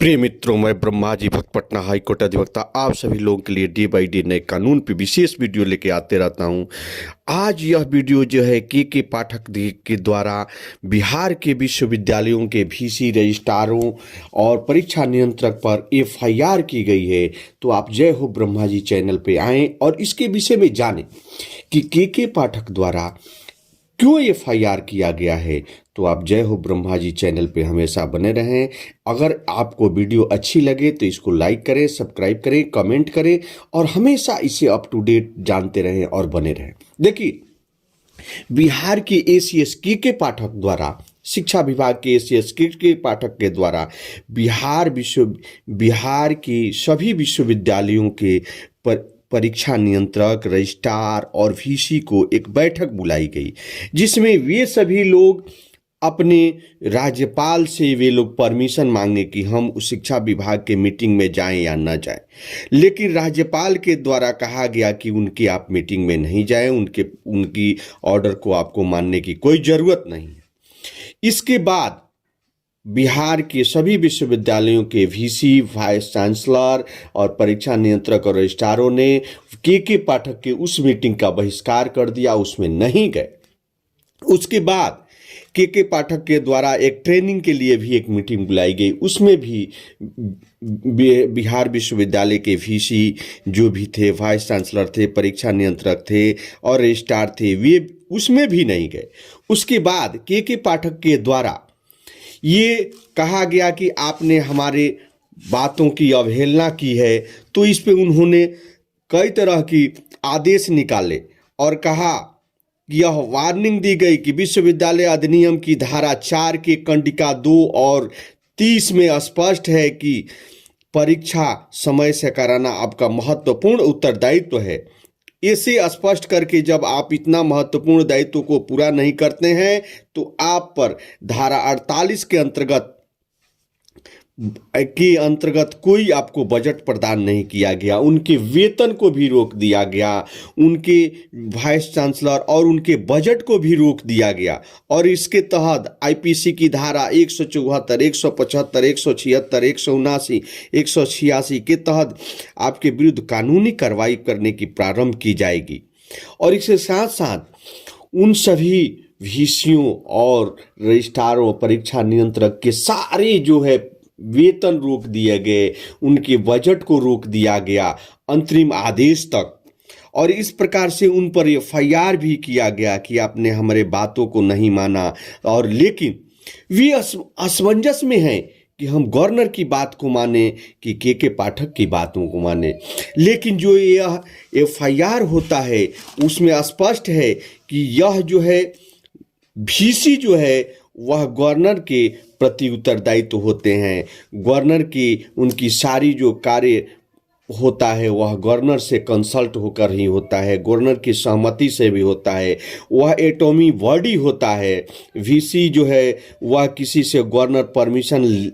प्रिय मित्रों, मैं ब्रह्मा जी भक्त पटना हाईकोर्ट अधिवक्ता आप सभी लोगों के लिए डे बाई डे नए कानून पे विशेष वीडियो लेके आते रहता हूं। आज यह वीडियो जो है के पाठक के द्वारा बिहार के विश्वविद्यालयों के वीसी रजिस्ट्रारों और परीक्षा नियंत्रक पर एफआईआर की गई है। तो आप जय हो ब्रह्मा जी चैनल पे आएँ और इसके विषय में जानें कि के पाठक द्वारा क्यों एफआईआर किया गया है। तो आप जय हो ब्रह्मा जी चैनल पे हमेशा बने रहें। अगर आपको वीडियो अच्छी लगे तो इसको लाइक करें, सब्सक्राइब करें, कमेंट करें और हमेशा इसे अप टू डेट जानते रहें और बने रहें। देखिए, बिहार के एसीएस के पाठक द्वारा, शिक्षा विभाग के एसीएस के पाठक के द्वारा बिहार के सभी विश्वविद्यालयों के परीक्षा नियंत्रक, रजिस्ट्रार और वीसी को एक बैठक बुलाई गई, जिसमें वे सभी लोग अपने राज्यपाल से वे लोग परमिशन मांगे कि हम उस शिक्षा विभाग के मीटिंग में जाएं या न जाएं। लेकिन राज्यपाल के द्वारा कहा गया कि उनकी आप मीटिंग में नहीं जाएं, उनकी ऑर्डर को आपको मानने की कोई ज़रूरत नहीं है। इसके बाद बिहार के सभी विश्वविद्यालयों के वीसी, वाइस चांसलर और परीक्षा नियंत्रक और रजिस्ट्रारों ने के पाठक के उस मीटिंग का बहिष्कार कर दिया, उसमें नहीं गए। उसके बाद के पाठक के द्वारा एक ट्रेनिंग के लिए भी एक मीटिंग बुलाई गई, उसमें भी बिहार विश्वविद्यालय के वीसी जो भी थे, वाइस चांसलर थे, परीक्षा नियंत्रक थे और रजिस्ट्रार थे, वे उसमें भी नहीं गए। उसके बाद के पाठक के द्वारा ये कहा गया कि आपने हमारे बातों की अवहेलना की है, तो इस पे उन्होंने कई तरह की आदेश निकाले और कहा कि यह वार्निंग दी गई कि विश्वविद्यालय अधिनियम की धारा 4 के कंडिका 2 और 30 में स्पष्ट है कि परीक्षा समय से कराना आपका महत्वपूर्ण उत्तरदायित्व है। इसे स्पष्ट करके जब आप इतना महत्वपूर्ण दायित्व को पूरा नहीं करते हैं तो आप पर धारा 48 के अंतर्गत कोई आपको बजट प्रदान नहीं किया गया, उनके वेतन को भी रोक दिया गया, उनके वाइस चांसलर और उनके बजट को भी रोक दिया गया। और इसके तहत आईपीसी की धारा 174, 175, 176, 179, 186 के तहत आपके विरुद्ध कानूनी कार्रवाई करने की प्रारंभ की जाएगी। और इसके साथ साथ उन सभी वीसियों और रजिस्ट्रारों, परीक्षा नियंत्रक के सारे जो है वेतन रोक दिए गए, उनके बजट को रोक दिया गया अंतरिम आदेश तक। और इस प्रकार से उन पर एफआईआर भी किया गया कि आपने हमारे बातों को नहीं माना। और लेकिन वे असमंजस में हैं कि हम गवर्नर की बात को माने कि के पाठक की बातों को माने। लेकिन जो यह एफआईआर होता है उसमें स्पष्ट है कि यह जो है वीसी जो है वह गवर्नर के प्रति उत्तरदायित्व होते हैं। गवर्नर की उनकी सारी जो कार्य होता है वह गवर्नर से कंसल्ट होकर ही होता है, गवर्नर की सहमति से भी होता है। वह एटॉमी बॉडी होता है। वीसी जो है वह किसी से गवर्नर परमिशन,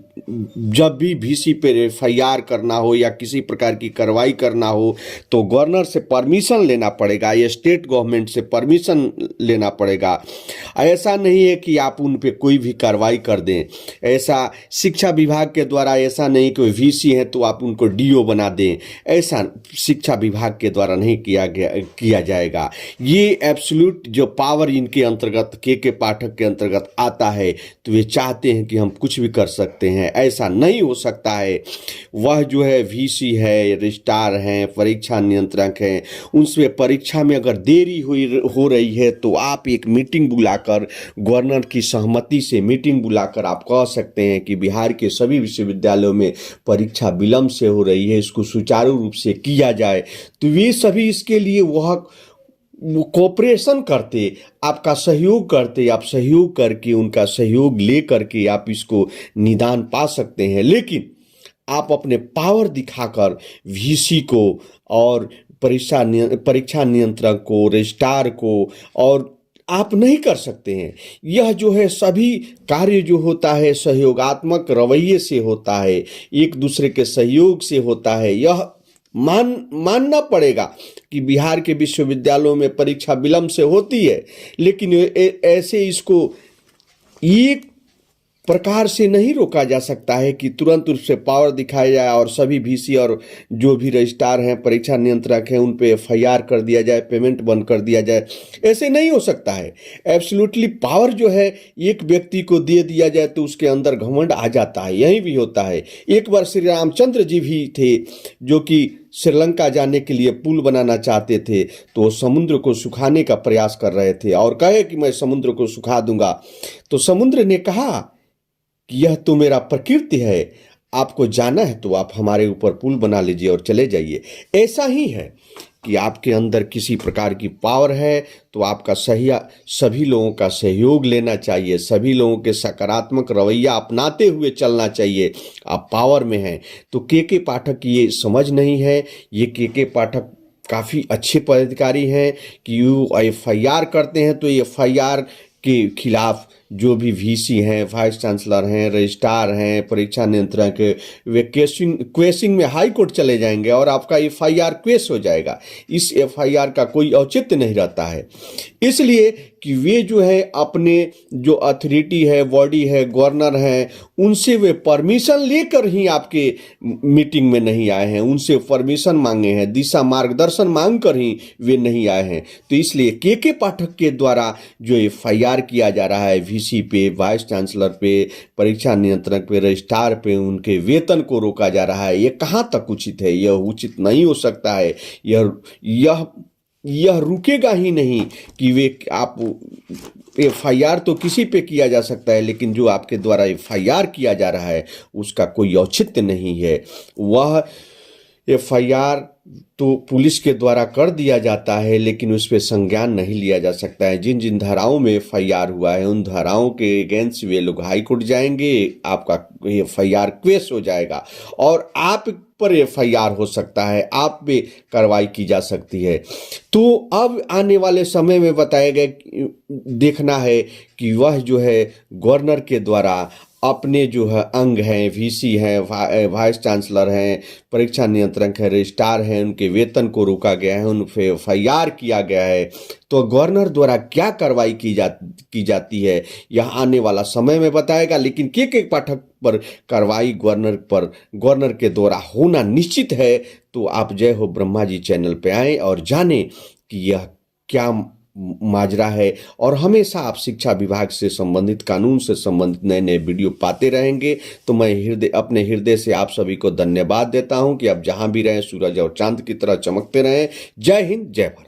जब भी वीसी पे एफआईआर करना हो या किसी प्रकार की कार्रवाई करना हो तो गवर्नर से परमिशन लेना पड़ेगा या स्टेट गवर्नमेंट से परमिशन लेना पड़ेगा। ऐसा नहीं है कि आप उन पे कोई भी कार्रवाई कर दें। ऐसा शिक्षा विभाग के द्वारा ऐसा नहीं कि वीसी हैं तो आप उनको डीओ बना दें, ऐसा शिक्षा विभाग के द्वारा नहीं किया जाएगा। ये एब्सोल्यूट जो पावर इनके अंतर्गत के पाठक के अंतर्गत आता है, तो वे चाहते हैं कि हम कुछ भी कर सकते हैं। ऐसा नहीं हो सकता है। वह जो है वीसी है, रजिस्ट्रार हैं, परीक्षा नियंत्रक हैं, उनसे परीक्षा में अगर देरी हो रही है तो आप एक मीटिंग बुलाकर, गवर्नर की सहमति से मीटिंग बुलाकर आप कह सकते हैं कि बिहार के सभी विश्वविद्यालयों में परीक्षा विलंब से हो रही है, इसको सुचारू रूप से किया जाए। तो वे सभी इसके लिए वह कोऑपरेशन करते, आपका सहयोग करते, आप सहयोग करके उनका सहयोग ले करके आप इसको निदान पा सकते हैं। लेकिन आप अपने पावर दिखाकर वीसी को और परीक्षा नियंत्रक को, रजिस्ट्रार को और आप नहीं कर सकते हैं। यह जो है सभी कार्य जो होता है सहयोगात्मक रवैये से होता है, एक दूसरे के सहयोग से होता है। यह मानना पड़ेगा कि बिहार के विश्वविद्यालयों में परीक्षा विलंब से होती है, लेकिन ऐसे इसको एक प्रकार से नहीं रोका जा सकता है कि तुरंत उससे पावर दिखाया जाए और सभी वीसी और जो भी रजिस्ट्रार हैं, परीक्षा नियंत्रक हैं, उन पे एफआईआर कर दिया जाए, पेमेंट बंद कर दिया जाए। ऐसे नहीं हो सकता है। एब्सोल्युटली पावर जो है एक व्यक्ति को दे दिया जाए तो उसके अंदर घमंड आ जाता है। यही भी होता है। एक बार श्री रामचंद्र जी भी थे जो कि श्रीलंका जाने के लिए पुल बनाना चाहते थे, तो समुद्र को सुखाने का प्रयास कर रहे थे और कहे कि मैं समुद्र को सुखा दूंगा। तो समुद्र ने कहा कि यह तो मेरा प्रकृति है, आपको जाना है तो आप हमारे ऊपर पुल बना लीजिए और चले जाइए। ऐसा ही है कि आपके अंदर किसी प्रकार की पावर है तो आपका सभी लोगों का सहयोग लेना चाहिए, सभी लोगों के सकारात्मक रवैया अपनाते हुए चलना चाहिए। आप पावर में हैं तो के पाठक की ये समझ नहीं है। ये के पाठक काफ़ी अच्छे पदाधिकारी हैं कि यू एफआईआर करते हैं तो एफआईआर के खिलाफ जो भी वीसी हैं, वाइस चांसलर हैं, रजिस्ट्रार हैं, परीक्षा नियंत्रक, वे क्वेसिंग में हाई कोर्ट चले जाएंगे और आपका एफआईआर क्वेस हो जाएगा। इस एफआईआर का कोई औचित्य नहीं रहता है, इसलिए कि वे जो है अपने जो अथॉरिटी है, बॉडी है, गवर्नर हैं, उनसे वे परमिशन लेकर ही आपके मीटिंग में नहीं आए हैं, उनसे परमिशन मांगे हैं, दिशा मार्गदर्शन मांग कर ही वे नहीं आए हैं। तो इसलिए के पाठक के द्वारा जो एफआईआर किया जा रहा है वीसी पे, वाइस चांसलर पे, परीक्षा नियंत्रक पे, रजिस्ट्रार पे, उनके वेतन को रोका जा रहा है, ये कहाँ तक उचित है? यह उचित नहीं हो सकता है। यह रुकेगा ही नहीं कि वे आप एफआईआर तो किसी पे किया जा सकता है, लेकिन जो आपके द्वारा एफआईआर किया जा रहा है उसका कोई औचित्य नहीं है। वह एफआईआर तो पुलिस के द्वारा कर दिया जाता है, लेकिन उस पर संज्ञान नहीं लिया जा सकता है। जिन जिन धाराओं में एफआईआर हुआ है उन धाराओं के अगेंस्ट वे लोग हाई कोर्ट जाएंगे, आपका एफआईआर केस हो जाएगा और आप पर एफआईआर हो सकता है, आप पे कार्रवाई की जा सकती है। तो अब आने वाले समय में बताया गया देखना है कि वह जो है गवर्नर के द्वारा अपने जो है अंग हैं, वीसी हैं, वाइस चांसलर हैं, परीक्षा नियंत्रक हैं, रजिस्ट्रार हैं, उनके वेतन को रोका गया है, उन पे एफआईआर किया गया है। तो गवर्नर द्वारा क्या कार्रवाई की जाती है यह आने वाला समय में बताएगा, लेकिन के पाठक पर कार्रवाई गवर्नर के द्वारा होना निश्चित है। तो आप जय हो ब्रह्मा जी चैनल पे आएँ और जानें कि यह क्या माजरा है, और हमेशा आप शिक्षा विभाग से संबंधित, कानून से संबंधित नए नए वीडियो पाते रहेंगे। तो मैं अपने हृदय से आप सभी को धन्यवाद देता हूं कि आप जहां भी रहें सूरज और चांद की तरह चमकते रहें। जय हिंद, जय भारत।